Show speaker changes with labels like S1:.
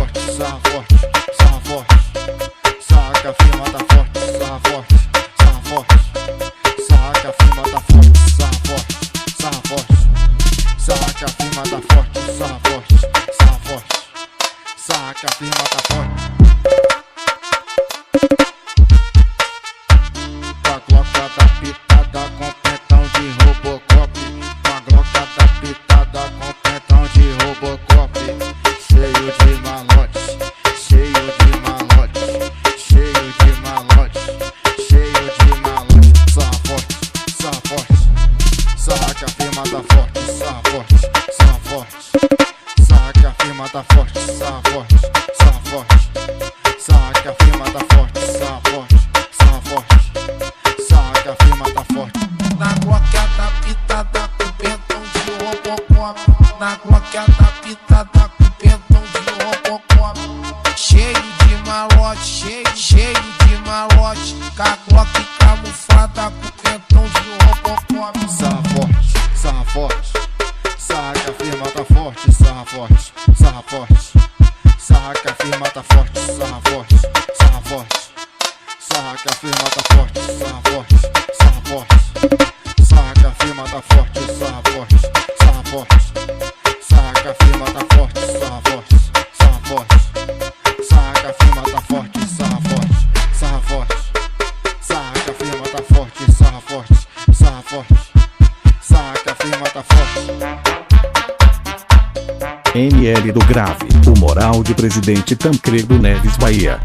S1: forte, sarra forte, sarra forte. Saca, a firma tá forte, sarra forte, sarra forte. Saca, a firma tá forte, sarra forte, sarra forte. Saca, a firma tá forte, sarra forte, sarra forte. Saca, a firma tá forte. Com a gloca da pitada com pentão de Robocop. Com a gloca da pitada com pentão de Robocop. Cheio de malote, cheio de malote, cheio de malote, cheio de malote. Sarra forte, sarra forte. Saca, a firma tá forte, sarra forte, sarra forte. Saca, a firma tá forte, sarra forte, sarra forte. Saca, a firma tá forte, sarra forte, sarra forte. Saca, a firma tá forte.
S2: Na gloca da pitada com pentão de Robocop. Na gloca da pitada com pentão de Robocop. Cheio de malote, cheio de malote. Com a gloca camuflada com pentão de Robocop.
S1: Sarra forte, sarra forte. Saca, a firma tá forte, sarra forte, sarra forte. Saca, a firma tá forte, sarra forte, sarra forte. Saca, a firma tá forte, sarra forte, sarra forte. Saca, a firma tá forte, sarra forte, sarra forte. Saca, a firma tá forte, sarra forte, sarra forte. Saca, a firma tá forte, sarra forte, sarra forte. Saca, a firma tá forte, sarra forte, sarra forte. Saca, a firma tá forte.
S3: NL do Grave, o moral de Presidente Tancredo Neves Bahia.